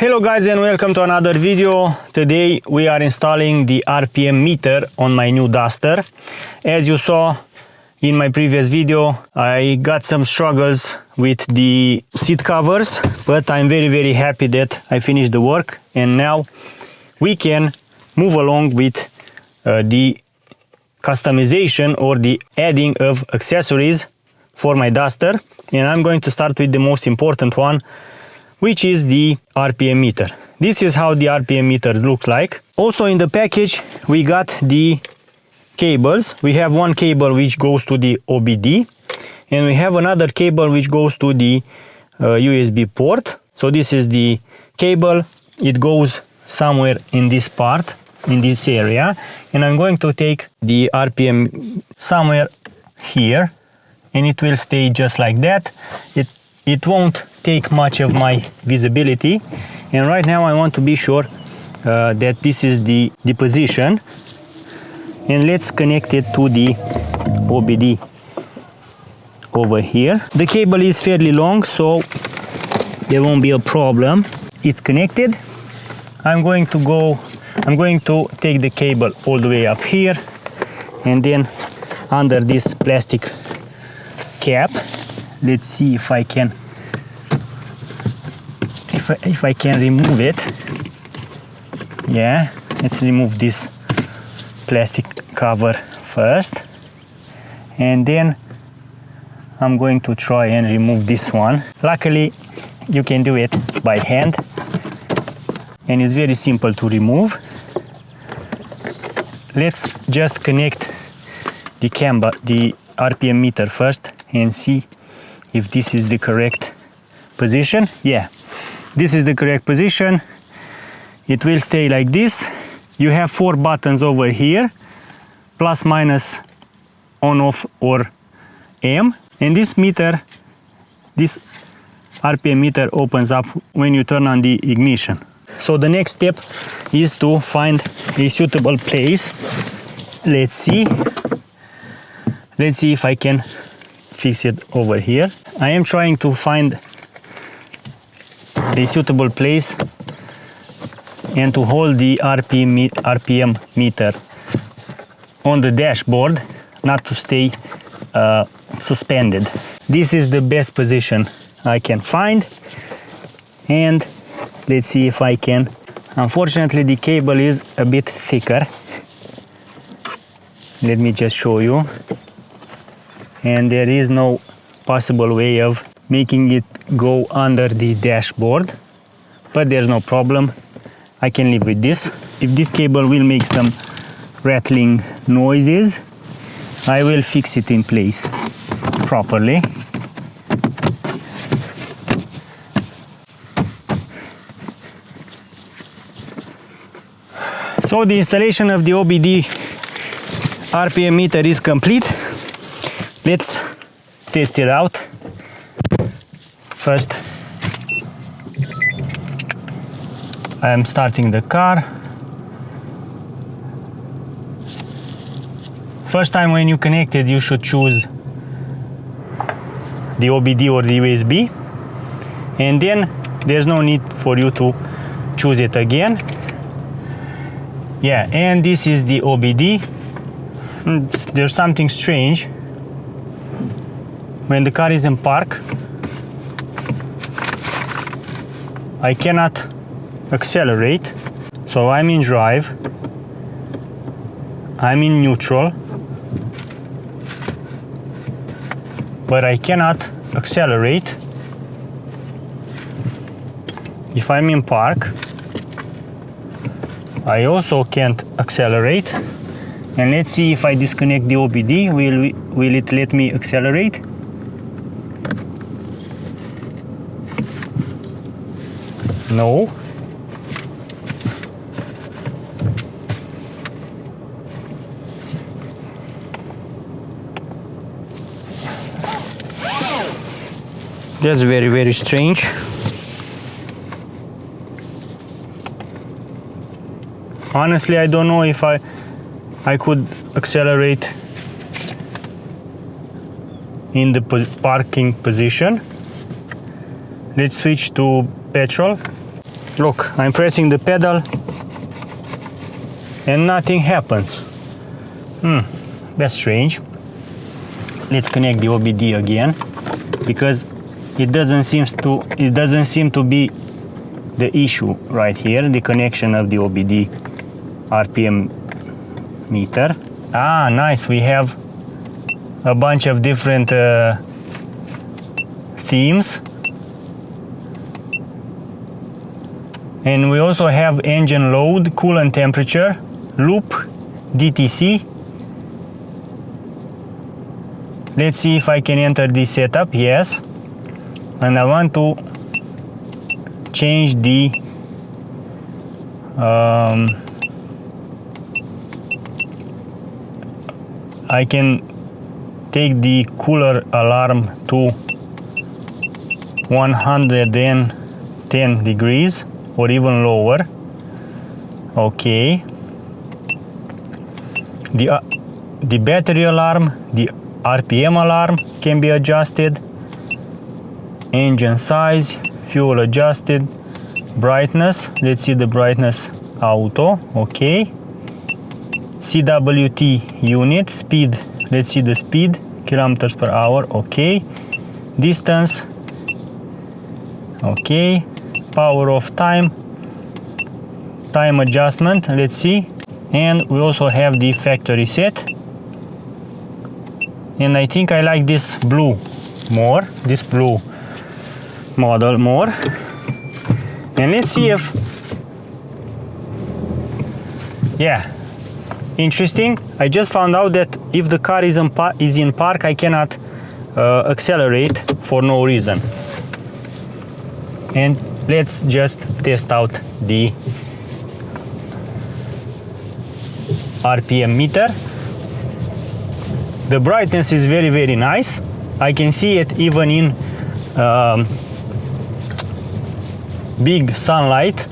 Hello guys and welcome to another video. Today we are installing the RPM meter on my new Duster. As you saw in my previous video, I got some struggles with the seat covers, but I'm very happy that I finished the work and now we can move along with the customization or the adding of accessories for my Duster. And I'm going to start with the most important one, which is the RPM meter. This is how the RPM meter looks like. Also in the package we got the cables. We have one cable which goes to the OBD and we have another cable which goes to the USB port. So this is the cable. It goes somewhere in this part, in this area, and I'm going to take the RPM somewhere here and it will stay just like that. It won't take much of my visibility, and right now I want to be sure that this is the position, and let's connect it to the OBD over here. The cable is fairly long, so there won't be a problem. It's connected. I'm going to take the cable all the way up here and then under this plastic cap. Let's see if I can remove it. Yeah, let's remove this plastic cover first, and then I'm going to try and remove this one. Luckily you can do it by hand and it's very simple to remove. Let's just connect the RPM meter first and see if this is the correct position. Yeah, this is the correct position. It will stay like this. You have 4 buttons over here, plus, minus, on, off, or M. And this meter, this RPM meter opens up when you turn on the ignition. So the next step is to find a suitable place. Let's see if I can fix it over here. I am trying to find a suitable place and to hold the RPM meter on the dashboard, not to stay suspended. This is the best position I can find, and let's see if I can. Unfortunately the cable is a bit thicker. Let me just show you. And there is no possible way of making it go under the dashboard, but there's no problem. I can live with this. If this cable will make some rattling noises, I will fix it in place properly. So the installation of the OBD RPM meter is complete. Let's test it out. First, I am starting the car. First time when you connect it, you should choose the OBD or the USB, and then there's no need for you to choose it again. Yeah, and this is the OBD. There's something strange. When the car is in park, I cannot accelerate. So I'm in drive, I'm in neutral, but I cannot accelerate. If I'm in park, I also can't accelerate. And let's see if I disconnect the OBD, will it let me accelerate? No. That's very strange. Honestly, I don't know if I could accelerate in the parking position. Let's switch to petrol. Look, I'm pressing the pedal and nothing happens. That's strange. Let's connect the OBD again, because it doesn't seem to be the issue right here, the connection of the OBD RPM meter. Ah, nice, we have a bunch of different themes, and we also have engine load, coolant temperature, loop, DTC. Let's see if I can enter this setup. Yes, and I want to change the I can take the cooler alarm to 110 degrees or even lower. Okay. The battery alarm, the RPM alarm can be adjusted. Engine size, fuel adjusted. Brightness, let's see the brightness auto. Okay. CWT unit, speed, let's see the speed, kilometers per hour. Okay. Distance. Okay. Power of time adjustment, let's see. And we also have the factory set. And I think I like this blue more, this blue model more. And let's see if, yeah, interesting. I just found out that if the car is in park, I cannot accelerate for no reason. And let's just test out the RPM meter. The brightness is very, very nice. I can see it even in big sunlight.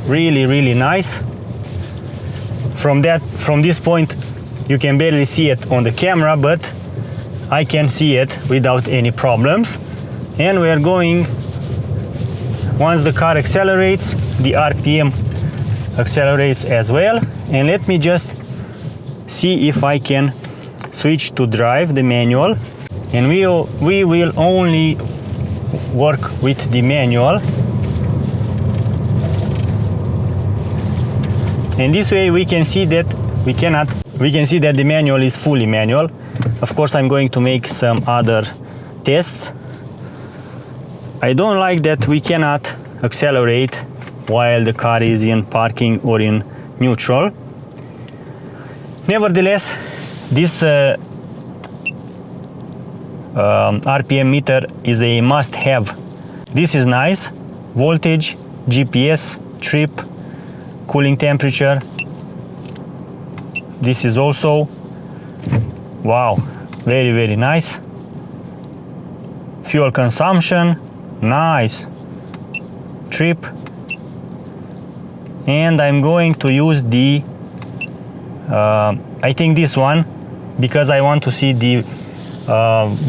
Really, really nice. From this point, you can barely see it on the camera, but I can see it without any problems. And we are going, once the car accelerates, the RPM accelerates as well. And let me just see if I can switch to drive the manual, and we will only work with the manual. And this way we can see that the manual is fully manual. Of course, I'm going to make some other tests. I don't like that we cannot accelerate while the car is in parking or in neutral. Nevertheless, this RPM meter is a must-have. This is nice. Voltage, GPS, trip, cooling temperature. This is also, wow, very, very nice. Fuel consumption, nice. Trip. And I'm going to use the I think this one, because I want to see the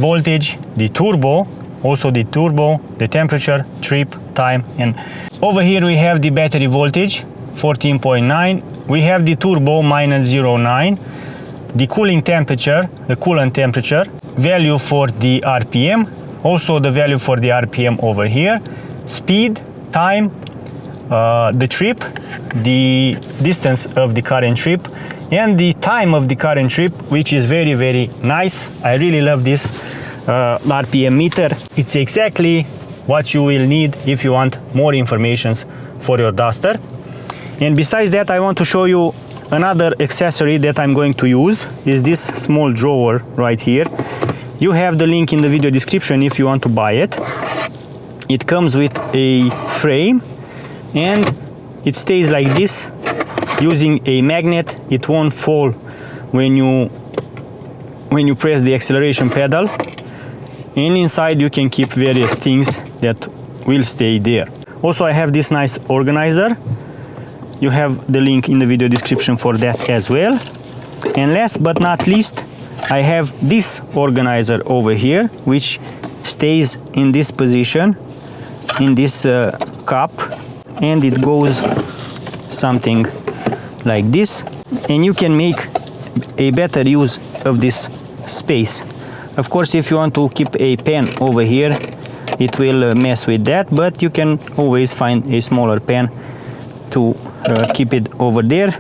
voltage, the turbo, also the turbo, the temperature, trip, time. And over here we have the battery voltage, 14.9. We have the turbo -0.9, the cooling temperature, the coolant temperature, value for the RPM, also the value for the RPM over here, speed, time, the trip, the distance of the current trip, and the time of the current trip, which is very, very nice. I really love this RPM meter. It's exactly what you will need if you want more information for your duster. And besides that, I want to show you another accessory that I'm going to use, is this small drawer right here. You have the link in the video description if you want to buy it. It comes with a frame and it stays like this. Using a magnet, it won't fall when you press the acceleration pedal. And inside you can keep various things that will stay there. Also, I have this nice organizer. You have the link in the video description for that as well. And last but not least, I have this organizer over here, which stays in this position in this cup, and it goes something like this, and you can make a better use of this space. Of course, if you want to keep a pen over here, it will mess with that, but you can always find a smaller pen to keep it over there.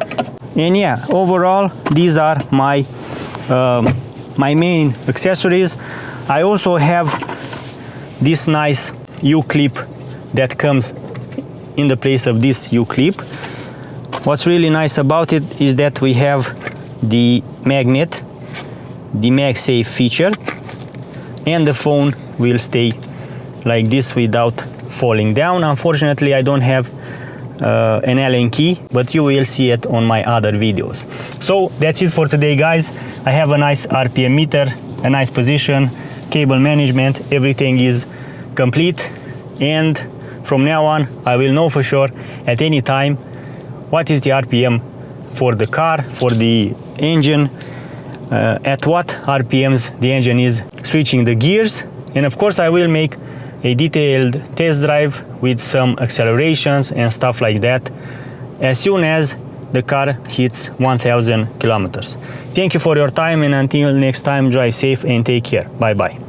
And yeah, overall these are my my main accessories. I also have this nice U-clip that comes in the place of this U-clip. What's really nice about it is that we have the magnet, the MagSafe feature, and the phone will stay like this without falling down. Unfortunately, I don't have an Allen key, but you will see it on my other videos. So that's it for today, guys. I have a nice RPM meter, a nice position, cable management, everything is complete, and from now on I will know for sure at any time what is the RPM for the car, for the engine, at what RPMs the engine is switching the gears, and of course I will make a detailed test drive with some accelerations and stuff like that as soon as the car hits 1000 kilometers. Thank you for your time, and until next time, drive safe and take care. Bye bye.